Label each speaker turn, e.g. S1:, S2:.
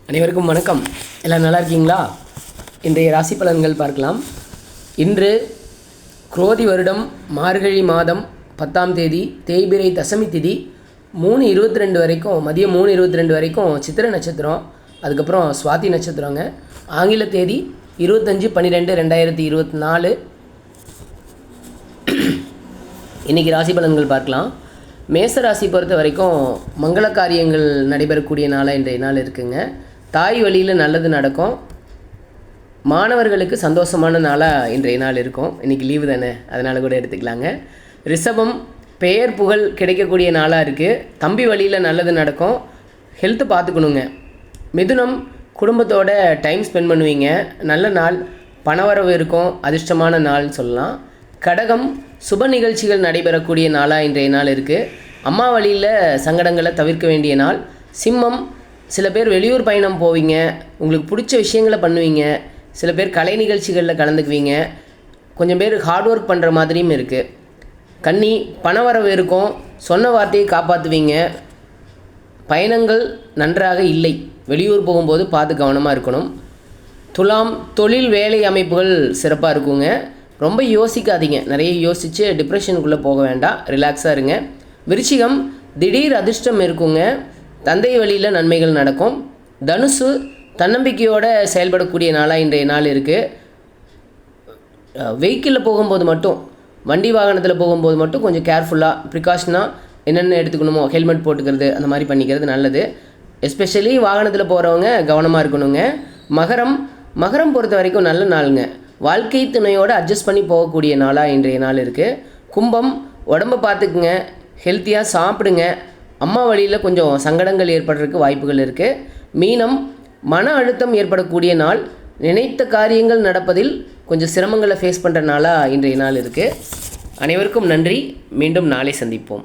S1: அனைவருக்கும் வணக்கம். எல்லாம் நல்லா இருக்கீங்களா? இன்றைய ராசி பலன்கள் பார்க்கலாம். இன்று குரோதி வருடம் மார்கழி மாதம் 10ஆம் தேதி, தேய்பிறை தசமி திதி, 3:22 வரைக்கும், மதியம் 3:22 வரைக்கும் சித்திரை நட்சத்திரம், அதுக்கப்புறம் சுவாதி நட்சத்திரங்க. ஆங்கில தேதி 25/12/2024. இன்றைக்கி ராசி பலன்கள் பார்க்கலாம். மேச ராசி பொறுத்த வரைக்கும் மங்கள காரியங்கள் நடைபெறக்கூடிய நாளாக இன்றைய நாள் இருக்குங்க. தாய் வழியில் நல்லது நடக்கும். மாணவர்களுக்கு சந்தோஷமான நாளாக இன்றைய நாள் இருக்கும். இன்றைக்கி லீவு தானே, அதனால் கூட எடுத்துக்கலாங்க. ரிஷபம் பெயர் புகழ் கிடைக்கக்கூடிய நாளாக இருக்குது. தம்பி வழியில் நல்லது நடக்கும். ஹெல்த்து பார்த்துக்கணுங்க. மிதுனம் குடும்பத்தோட டைம் ஸ்பெண்ட் பண்ணுவீங்க. நல்ல நாள், பணவரவு இருக்கும். அதிர்ஷ்டமான நாள்னு சொல்லலாம். கடகம் சுப நிகழ்ச்சிகள் நடைபெறக்கூடிய நாளாக இன்றைய நாள் இருக்குது. அம்மா வழியில் சங்கடங்களை தவிர்க்க வேண்டிய நாள். சிம்மம் சில பேர் வெளியூர் பயணம் போவீங்க. உங்களுக்கு பிடிச்ச விஷயங்களை பண்ணுவீங்க. சில பேர் கலை நிகழ்ச்சிகளில் கலந்துக்குவீங்க. கொஞ்சம் பேர் ஹார்ட் ஒர்க் பண்ணுற மாதிரியும் இருக்குது. கன்னி பணவரவு இருக்கும். சொன்ன வார்த்தையை காப்பாற்றுவீங்க. பயணங்கள் நன்றாக இல்லை. வெளியூர் போகும்போது பார்த்து கவனமாக இருக்கணும். துலாம் தொழில் வேலை அமைப்புகள் சிறப்பாக இருக்குங்க. ரொம்ப யோசிக்காதீங்க. நிறைய யோசித்து டிப்ரெஷனுக்குள்ளே போக வேண்டாம். ரிலாக்ஸாக இருங்க. விருச்சிகம் திடீர் அதிர்ஷ்டம் இருக்குங்க. தந்தை வழியில் நன்மைகள் நடக்கும். தனுசு தன்னம்பிக்கையோடு செயல்படக்கூடிய நாளாக இன்றைய நாள் இருக்குது. வெஹிக்கிளில் போகும்போது மட்டும், வண்டி வாகனத்தில் போகும்போது மட்டும் கொஞ்சம் கேர்ஃபுல்லாக, ப்ரிகாஷனாக என்னென்ன எடுத்துக்கணுமோ ஹெல்மெட் போட்டுக்கிறது, அந்த மாதிரி பண்ணிக்கிறது நல்லது. எஸ்பெஷலி வாகனத்தில் போகிறவங்க கவனமாக இருக்கணுங்க. மகரம் பொறுத்த வரைக்கும் நல்ல நாளுங்க. வாழ்க்கை துணையோடு அட்ஜஸ்ட் பண்ணி போகக்கூடிய நாளாக இன்றைய நாள் இருக்குது. கும்பம் உடம்பை பார்த்துக்குங்க. ஹெல்த்தியாக சாப்பிடுங்க. அம்மா வழியில் கொஞ்சம் சங்கடங்கள் ஏற்படுறதுக்கு வாய்ப்புகள் இருக்குது. மீனம் மன அழுத்தம் ஏற்படக்கூடிய நாள். நினைத்த காரியங்கள் நடப்பதில் கொஞ்சம் சிரமங்களை ஃபேஸ் பண்ணுற நாளாக இன்றைய நாள் இருக்குது. அனைவருக்கும் நன்றி. மீண்டும் நாளை சந்திப்போம்.